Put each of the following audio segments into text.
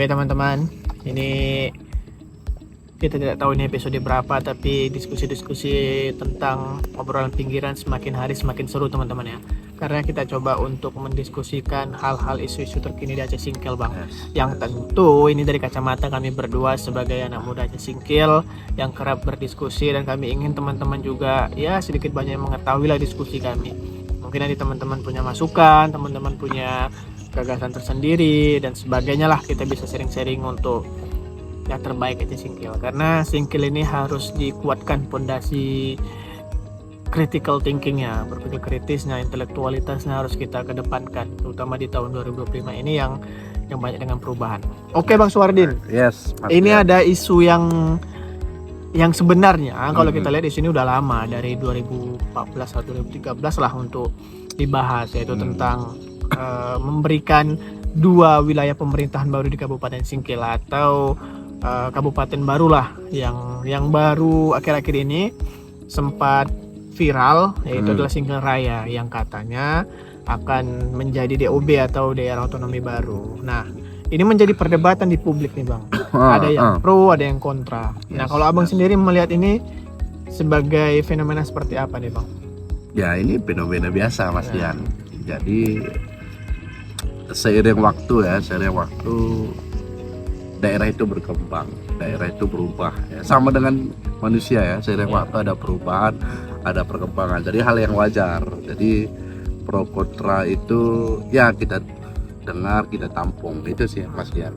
Oke teman-teman, ini kita tidak tahu ini episode berapa, tapi diskusi-diskusi tentang obrolan pinggiran semakin hari semakin seru teman-teman ya. Karena kita coba untuk mendiskusikan hal-hal isu-isu terkini di Aceh Singkil Bang. Yang tentu ini dari kacamata kami berdua sebagai anak muda Aceh Singkil yang kerap berdiskusi, dan kami ingin teman-teman juga ya sedikit banyak mengetahui lah diskusi kami. Mungkin nanti teman-teman punya masukan, teman-teman punya gagasan tersendiri dan sebagainya lah, kita bisa sharing-sharing untuk yang terbaik Aceh Singkil. Karena Singkil ini harus dikuatkan pondasi critical thinkingnya, berpikir kritisnya, intelektualitasnya harus kita kedepankan, terutama di tahun 2025 ini yang banyak dengan perubahan. Oke Bang Suwardin, Yes. ini ada isu yang sebenarnya kalau kita lihat di sini udah lama, dari 2014 atau 2013 lah untuk dibahas, yaitu tentang memberikan 2 wilayah pemerintahan baru di Kabupaten Singkil, atau kabupaten barulah yang baru akhir-akhir ini sempat viral, yaitu adalah Singkil Raya yang katanya akan menjadi DOB atau daerah otonomi baru. Nah, ini menjadi perdebatan di publik nih Bang. Ada yang pro, ada yang kontra. Nah, kalau Abang sendiri melihat ini sebagai fenomena seperti apa nih Bang? Ya, ini fenomena biasa Mas Dian. Jadi seiring waktu daerah itu berkembang, daerah itu berubah ya. Sama dengan manusia ya, seiring waktu ada perubahan, ada perkembangan. Jadi hal yang wajar. Jadi pro kontra itu ya kita dengar, kita tampung. Itu sih Mas Dian.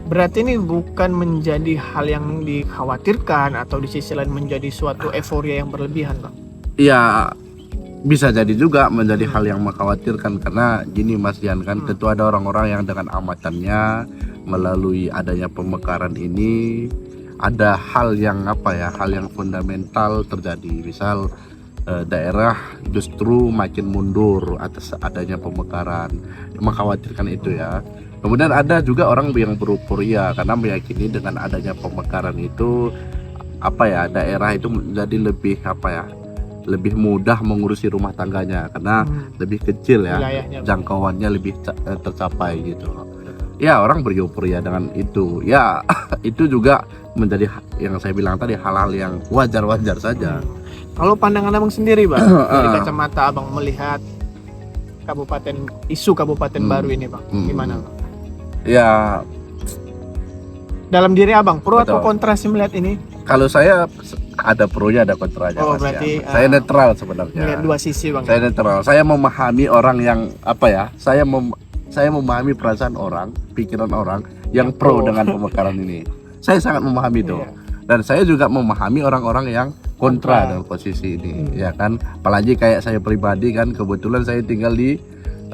Berarti ini bukan menjadi hal yang dikhawatirkan atau di sisi lain menjadi suatu euforia yang berlebihan Bang? Ya, bisa jadi juga menjadi hal yang mengkhawatirkan, karena gini Mas Dian kan, tentu ada orang-orang yang dengan amatannya melalui adanya pemekaran ini ada hal yang hal yang fundamental terjadi. Misal daerah justru makin mundur atas adanya pemekaran, mengkhawatirkan itu ya. Kemudian ada juga orang yang beruporia karena meyakini dengan adanya pemekaran itu daerah itu menjadi lebih mudah mengurusi rumah tangganya karena lebih kecil ya, jangkauannya lebih tercapai gitu. Ya, orang beruporia dengan itu. Ya, itu juga menjadi yang saya bilang tadi, hal-hal yang wajar-wajar saja. Kalau pandangan Abang sendiri Bang, dari kacamata Abang melihat isu kabupaten baru ini Bang, gimana Bang? Ya, dalam diri Abang pro betul. Atau kontra sih melihat ini? Kalau saya ada pronya, ada kontranya. Oh, berarti saya netral sebenarnya. Melihat 2 sisi Bang. Saya netral. Saya memahami orang yang saya memahami perasaan orang, pikiran orang yang pro dengan pemekaran ini. Saya sangat memahami itu. Dan saya juga memahami orang-orang yang kontra dalam posisi ini, ya kan. Apalagi kayak saya pribadi kan, kebetulan saya tinggal di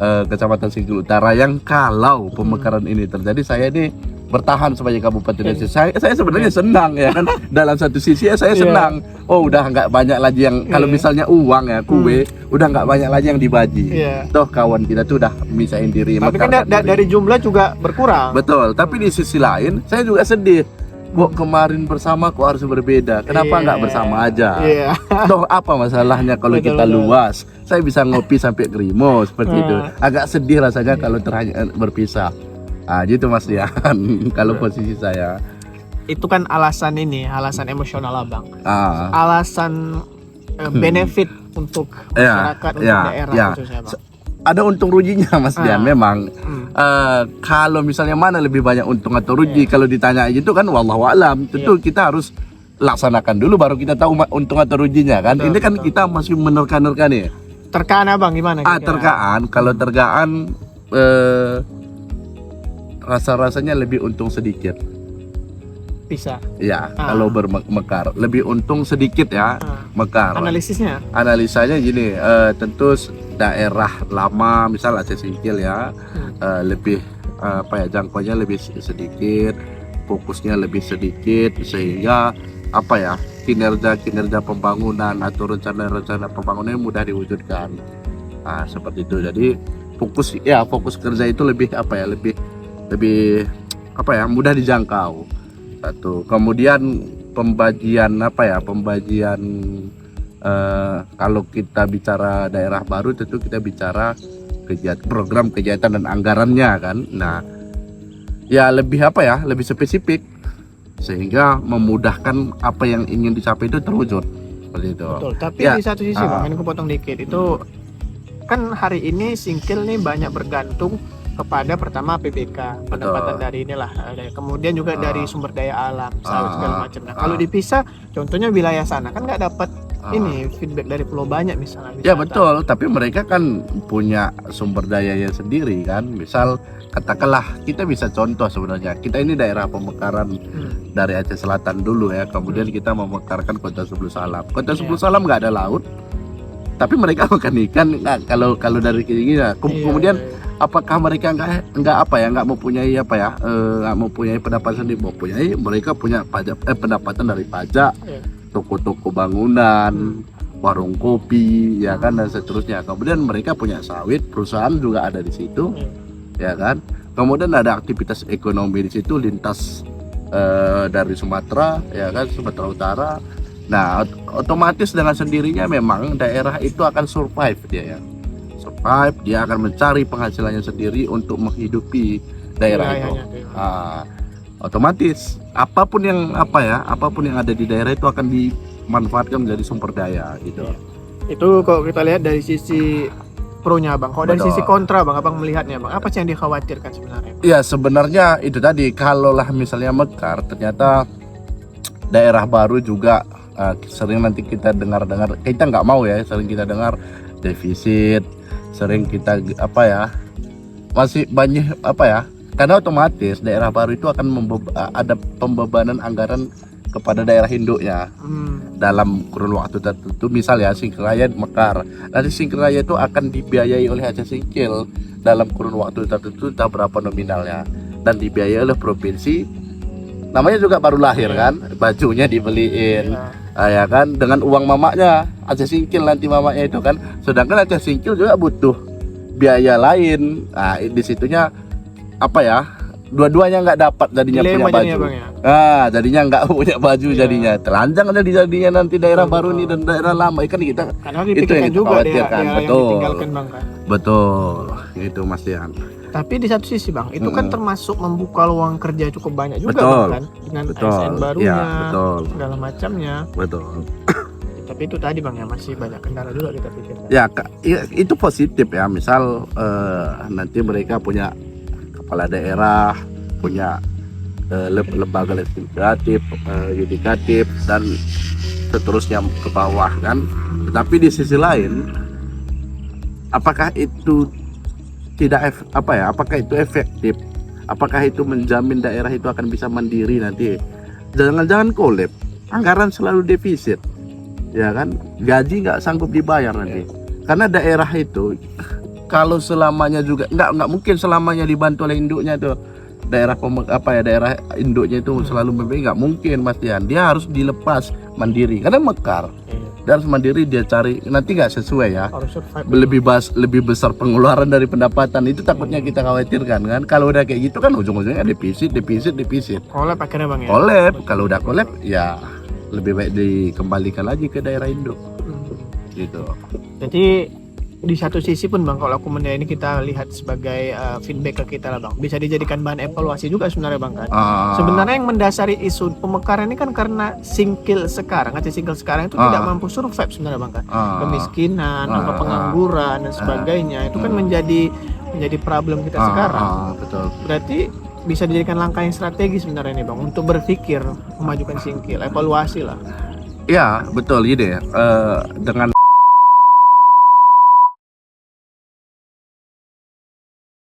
Kecamatan Singkil Utara, yang kalau pemekaran ini terjadi, saya ini bertahan sebagai kabupaten Aceh. Saya sebenarnya senang ya kan. Dalam satu sisi ya saya senang. Oh, udah nggak banyak lagi yang kalau misalnya uang ya, kue udah nggak banyak lagi yang dibagi. Toh kawan kita tuh udah misahin diri. Tapi kan dari jumlah juga berkurang. Betul. Tapi di sisi lain saya juga sedih. Kok kemarin bersama kok harus berbeda? Kenapa nggak bersama aja? Toh apa masalahnya kalau kita luas? Saya bisa ngopi sampai Grimo seperti itu. Agak sedih rasanya kalau berpisah. Ah, gitu Mas Dian. Kalau posisi saya itu kan alasan emosional Abang. Alasan benefit untuk masyarakat, untuk daerah khususnya Bang. Ada untung ruginya Mas Dian memang. Kalau misalnya mana lebih banyak untung atau rugi, kalau ditanya gitu kan wallahu alam, tentu kita harus laksanakan dulu baru kita tahu untung atau ruginya kan. Ini kan kita masih menerka-nerka nih. Terkaan Abang gimana? Terkaan, kalau terkaan rasa-rasanya lebih untung sedikit. Bisa. Ya, kalau bermekar lebih untung sedikit ya, mekar. Analisanya gini, tentu daerah lama misal Aceh Singkil ya, lebih jangkauannya lebih sedikit, fokusnya lebih sedikit, sehingga kinerja pembangunan atau rencana pembangunan mudah diwujudkan. Seperti itu. Jadi fokus kerja itu lebih mudah dijangkau. Satu. Kemudian pembagian kalau kita bicara daerah baru, tentu kita bicara program kegiatan dan anggarannya kan. Nah, ya lebih apa ya, lebih spesifik sehingga memudahkan apa yang ingin dicapai itu terwujud seperti itu. Betul. Tapi Ya, di satu sisi bang, ini aku potong dikit. Itu kan hari ini Singkil nih banyak bergantung kepada pertama PBK, pendapatan dari inilah, kemudian juga dari sumber daya alam, sawit segala macam. Nah, kalau dipisah, contohnya wilayah sana kan nggak dapat ini feedback dari pulau banyak misalnya. Ya betul, tapi mereka kan punya sumber dayanya sendiri kan. Misal katakanlah kita bisa contoh sebenarnya, kita ini daerah pemekaran dari Aceh Selatan dulu ya, kemudian kita memekarkan Kota Sebelu Salam. Kota Sebelu Salam nggak ada laut, tapi mereka makan ikan. Nah, kalau dari gini ya, kemudian apakah mereka nggak mempunyai nggak mempunyai pendapatan sendiri? Mempunyai, mereka punya pajak pendapatan dari pajak, toko-toko bangunan, warung kopi, ya kan, dan seterusnya. Kemudian mereka punya sawit, perusahaan juga ada di situ, ya kan. Kemudian ada aktivitas ekonomi di situ, lintas dari Sumatera, ya kan, Sumatera Utara. Nah, otomatis dengan sendirinya memang daerah itu akan survive dia ya. Survive, dia akan mencari penghasilannya sendiri untuk menghidupi daerah itu. Otomatis apapun yang ada di daerah itu akan dimanfaatkan menjadi sumber daya gitu. Itu kalau kita lihat dari sisi pro-nya bang. Kalau dari Betul. sisi kontra bang, abang melihatnya bang, apa sih yang dikhawatirkan sebenarnya? Ya sebenarnya itu tadi, kalaulah misalnya mekar, ternyata daerah baru juga sering nanti kita dengar, kita nggak mau ya, sering kita dengar defisit, sering kita masih banyak karena otomatis daerah baru itu akan ada pembebanan anggaran kepada daerah induknya dalam kurun waktu tertentu. Misal ya Singkil Raya mekar, nanti Singkil Raya itu akan dibiayai oleh Aceh Singkil dalam kurun waktu tertentu, entah berapa nominalnya, dan dibiayai oleh provinsi. Namanya juga baru lahir kan, bajunya dibeliin, ya kan, dengan uang mamaknya Aceh Singkil nanti mamaknya itu kan. Sedangkan Aceh Singkil juga butuh biaya lain. Nah, di situnya dua-duanya nggak dapat jadinya punya baju. Jadinya nggak punya baju, jadinya telanjang jadinya nanti daerah baru ini dan daerah lama kan kita. Karena itu yang juga dikhawatirkan. yang Betul. ditinggalkan bang kan. Betul, itu Mas Dian. Tapi di satu sisi bang, itu kan termasuk membuka luang kerja cukup banyak juga Betul. bang kan, dengan ASN barunya, segala macamnya. Betul. Tapi itu tadi bang ya, masih banyak kendala juga kita pikirkan. Ya, itu positif ya. Misal nanti mereka punya kepala daerah, punya lembaga legislatif, yudikatif, dan seterusnya ke bawah kan. Tetapi di sisi lain, apakah itu apakah itu efektif? Apakah itu menjamin daerah itu akan bisa mandiri nanti? Jangan kolab, anggaran selalu defisit, ya kan? Gaji nggak sanggup dibayar nanti, karena daerah itu kalau selamanya juga nggak mungkin selamanya dibantu oleh induknya tuh. Daerah induknya itu selalu memberi, nggak mungkin Mas Dian. Dia harus dilepas mandiri karena mekar. Dia harus mandiri, dia cari, nanti nggak sesuai ya, lebih besar pengeluaran dari pendapatan. Itu takutnya kita khawatirkan kan. Kalau udah kayak gitu kan ujung-ujungnya defisit. Kolab akhirnya bang ya. Kolab, kalau udah kolab ya lebih baik dikembalikan lagi ke daerah induk gitu. Jadi di satu sisi pun bang, kalau aku menilai ini kita lihat sebagai feedback ke kita lah bang, bisa dijadikan bahan evaluasi juga sebenarnya bang kan. Sebenarnya yang mendasari isu pemekaran ini kan karena Aceh Singkil sekarang itu tidak mampu survive sebenarnya bang kan. Kemiskinan, angka pengangguran dan sebagainya itu kan menjadi problem kita sekarang. Betul. Berarti bisa dijadikan langkah yang strategis sebenarnya nih bang, untuk berpikir memajukan Singkil, evaluasi lah. Ya betul, gini ya, dengan